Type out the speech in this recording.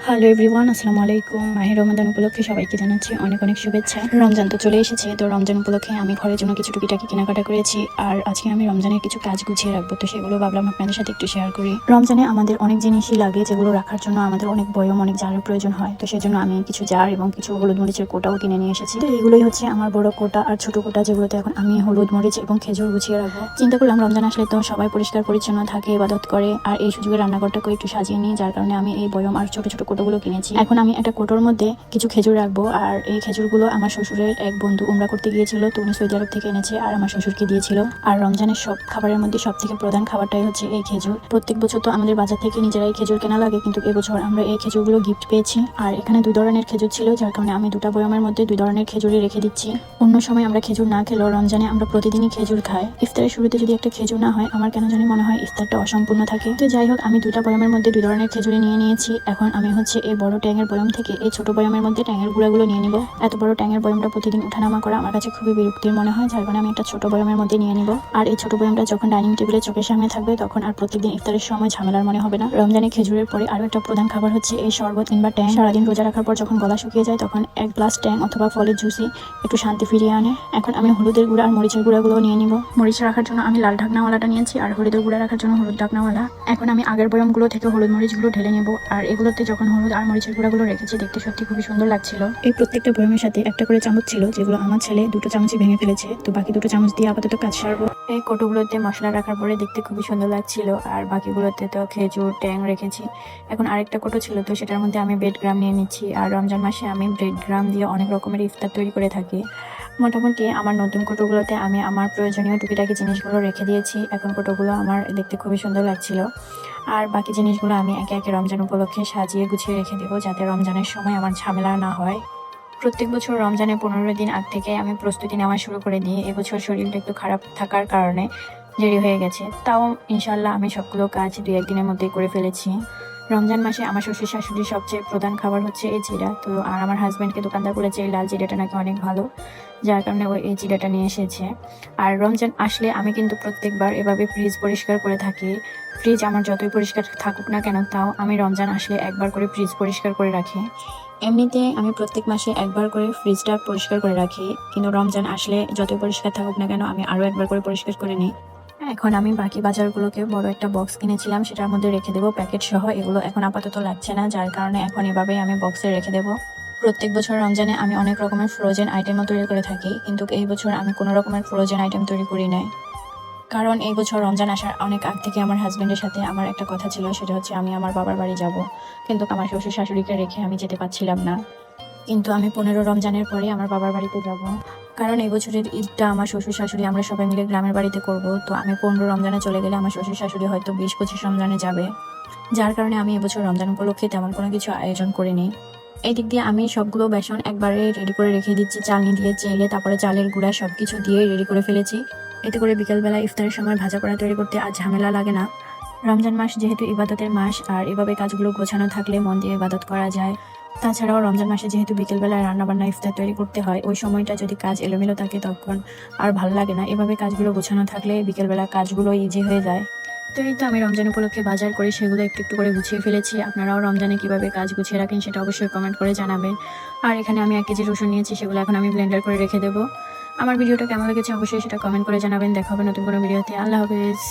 Hello everyone, আসসালামু আলাইকুম। মাহে রমাদান উপলক্ষে সবাইকে জানাচ্ছি অনেক অনেক শুভেচ্ছা। রমজান তো চলে এসেছে, তো রমজান উপলক্ষে আমি ঘরের জন্য কিছু টুকিটাকি কেনাকাটা করেছি। আর আজকে আমি রমজানের কিছু কাজ গুছিয়ে রাখবো, তো সেগুলো ভাবলাম আপনাদের সাথে একটু শেয়ার করি। রমজানে আমাদের অনেক জিনিসই লাগে, যেগুলো রাখার জন্য আমাদের অনেক বয়ম, অনেক জারের প্রয়োজন হয়। তো সেজন্য আমি কিছু জার এবং কিছু হলুদ মরিচের কোটাও কিনে নিয়ে এসেছি। তো এগুলোই হচ্ছে আমার বড় কোটা আর ছোট কোটা, যেগুলোতে এখন আমি হলুদ মরিচ এবং খেজুর গুছিয়ে রাখবো। চিন্তা করলাম রমজান আসলে তো সবাই পরিষ্কার পরিচ্ছন্ন থাকে, ইবাদত করে, আর এই সুযোগে রান্নাঘরটাকে একটু সাজিয়ে নিই, যার কারণে আমি এই বয়ম আর ছোট ছোট কোটোগুলো কিনেছি। এখন আমি একটা কোটোর মধ্যে কিছু খেজুর রাখবো। আর এই খেজুরগুলো আমার শ্বশুরের এক বন্ধু উমরা করতে গিয়েছিল, তো উনি সৌদি আরব থেকে এনেছে আর আমার শ্বশুরকে দিয়েছিল। আর রমজানের সব খাবারের মধ্যে সব থেকে প্রধান খাবারটাই হচ্ছে এই খেজুর। প্রত্যেক বছর তো আমাদের বাজার থেকে নিজেরাই খেজুর কেনা লাগে, কিন্তু এবছর আমরা এই খেজুরগুলো গিফট পেয়েছি। আর এখানে 2 ধরনের খেজুর ছিল, যার কারণে আমি 2টা বয়ামের মধ্যে 2 ধরনের খেজুরই রেখে দিচ্ছি। অন্য সময় আমরা খেজুর না খেলেও রমজানে আমরা প্রতিদিনই খেজুর খাই। ইফতারের শুরুতে যদি একটা খেজুর না হয়, আমার কেন জানি মনে হয় ইফতারটা অসম্পূর্ণ থাকে। তো যাই হোক, আমি 2টা বয়ামের মধ্যে 2 ধরনের খেজুরি নিয়ে নিয়েছি। এখন আমি হচ্ছে এই বড় ট্যাঙের বয়াম থেকে এই ছোট বয়ামের মধ্যে ট্যাঙের গুঁড়াগুলো নিয়ে নিব। এত বড় ট্যাঙের বয়ামটা প্রতিদিন উঠানামা করা আমার কাছে খুবই বিরক্তির মনে হয়, যার কারণে আমি একটা ছোট বয়ামের মধ্যে নিয়ে নিব। আর এই ছোট বয়ামটা যখন ডাইনিং টেবিলে চোখের সামনে থাকবে, তখন আর প্রতিদিন ইফতারের সময় ঝামেলার মনে হবে না। রমজানে খেজুরের পরে আরো একটা প্রধান খাবার হচ্ছে এই শরবত কিংবা ট্যাং। সারাদিন রোজা রাখার পর যখন গলা শুকিয়ে যায়, তখন 1 গ্লাস ট্যাং অথবা ফলের জুসি একটু শান্তি ফিরিয়ে আনে। এখন আমি হলুদের গুঁড়া আর মরিচের গুঁড়াগুলো নিয়ে নিব। মরিচ রাখার জন্য আমি লাল ঢাকনাওয়ালাটা নিয়েছি, আর হলুদের গুঁড়া রাখার জন্য হলুদ ঢাকনাওয়ালা। এখন আমি আগের বয়ামগুলো থেকে হলুদ মরিচগুলো ঢেলে নেব। আর এগুলোতে যখন হলুদ আর মরিচের গুঁড়াগুলো রেখেছি, দেখতে সত্যি খুবই সুন্দর লাগছিল। এই প্রত্যেকটা বয়ামের সাথে একটা করে চামচ ছিল, যেগুলো আমার ছেলে 2টো চামচই ভেঙে ফেলেছে, তো বাকি 2টো চামচ দিয়ে আপাতত কাজ সারবো। এই কোটোগুলোতে মশলা রাখার পরে দেখতে খুবই সুন্দর লাগছিল, আর বাকিগুলোতে তো খেজুর ট্যাং রেখেছি। এখন আরেকটা কোটো ছিল, তো সেটার মধ্যে আমি ব্রেড গ্রাম নিয়ে নিচ্ছি। আর রমজান মাসে আমি ব্রেড গ্রাম দিয়ে অনেক রকমের ইফতার তৈরি করে থাকি। মোটামুটি আমার নতুন কোটোগুলোতে আমি আমার প্রয়োজনীয় টুকিটাকি জিনিসগুলো রেখে দিয়েছি। এখন কোটোগুলো আমার দেখতে খুবই সুন্দর লাগছিল। আর বাকি জিনিসগুলো আমি একে একে রমজান উপলক্ষে সাজিয়ে গুছিয়ে রেখে দেবো, যাতে রমজানের সময় আমার ঝামেলা না হয়। প্রত্যেক বছর রমজানের 15 দিন আগ থেকে আমি প্রস্তুতি নেওয়া শুরু করে দিই। এবছর শরীরটা একটু খারাপ থাকার কারণে দেরি হয়ে গেছে, তাও ইনশাল্লাহ আমি সবগুলো কাজ 2-1 দিনের মধ্যেই করে ফেলেছি। রমজান মাসে আমার শ্বশুর শাশুড়ির সবচেয়ে প্রধান খাবার হচ্ছে এই জিরা। তো আর আমার হাজব্যান্ডকে দোকানদার বলেছে এই লাল জিরাটা নাকি অনেক ভালো, যার কারণে ও এই জিরাটা নিয়ে এসেছে। আর রমজান আসলে আমি কিন্তু প্রত্যেকবার এভাবে ফ্রিজ পরিষ্কার করে থাকি। ফ্রিজ আমার যতই পরিষ্কার থাকুক না কেন, তাও আমি রমজান আসলে একবার করে ফ্রিজ পরিষ্কার করে রাখি। এমনিতে আমি প্রত্যেক মাসে একবার করে ফ্রিজটা পরিষ্কার করে রাখি, কিন্তু রমজান আসলে যতই পরিষ্কার থাকুক না কেন, আমি আরও একবার করে পরিষ্কার করে নিই। এখন আমি বাকি বাজারগুলোকে বড় একটা বক্স কিনেছিলাম, সেটার মধ্যে রেখে দেবো প্যাকেট সহ। এগুলো এখন আপাতত লাগছে না, যার কারণে এখন এভাবেই আমি বক্সে রেখে দেবো। প্রত্যেক বছর রমজানে আমি অনেক রকমের ফ্রোজেন আইটেমও তৈরি করে থাকি, কিন্তু এই বছর আমি কোনো রকমের ফ্রোজেন আইটেম তৈরি করি নাই। কারণ এই বছর রমজান আসার অনেক আগ থেকে আমার হাজব্যান্ডের সাথে আমার একটা কথা ছিল, সেটা হচ্ছে আমি আমার বাবার বাড়ি যাব, কিন্তু আমার শ্বশুর শাশুড়িকে রেখে আমি যেতে পারছিলাম না। কিন্তু আমি 15 রমজানের পরে আমার বাবার বাড়িতে যাব, কারণ এই বছরের ঈদটা আমার শ্বশুর শাশুড়ি আমরা সবাই মিলে গ্রামের বাড়িতে করব। তো আমি 15 রমজানে চলে গেলে আমার শ্বশুর শাশুড়ি হয়তো 20-25 রমজানে যাবে, যার কারণে আমি এবছর রমজান উপলক্ষে তেমন কোনো কিছু আয়োজন করিনি। এই দিক দিয়ে আমি সবগুলো বেসন একবারে রেডি করে রেখে দিচ্ছি, চালনি দিয়ে চেলে, তারপরে চালের গুঁড়া সবকিছু দিয়ে রেডি করে ফেলেছি। এতে করে বিকেলবেলা ইফতারের সময় ভাজা পোড়া তৈরি করতে আর ঝামেলা লাগে না। রমজান মাস যেহেতু ইবাদতের মাস, আর এভাবে কাজগুলো গোছানো থাকলে মন দিয়ে ইবাদত করা যায়। তাছাড়াও রমজান মাসে যেহেতু বিকেলবেলায় রান্নাবান্না ইফতার তৈরি করতে হয়, ওই সময়টা যদি কাজ এলোমেলো থাকে তখন আর ভালো লাগে না। এভাবে কাজগুলো গোছানো থাকলে বিকেলবেলা কাজগুলো ইজি হয়ে যায়। তো এই তো আমি রমজান উপলক্ষে বাজার করে সেগুলো একটু একটু করে গুছিয়ে ফেলেছি। আপনারাও রমজানে কিভাবে কাজ গুছিয়ে রাখেন সেটা অবশ্যই কমেন্ট করে জানাবেন। আর এখানে আমি 1 কেজি রসুন নিয়েছি, সেগুলো এখন আমি ব্লেন্ডার করে রেখে দেবো। আমার ভিডিওটা কেমন লেগেছে অবশ্যই সেটা কমেন্ট করে জানাবেন। দেখা হবে নতুন কোনো ভিডিওতে। আল্লাহ হাফেজ।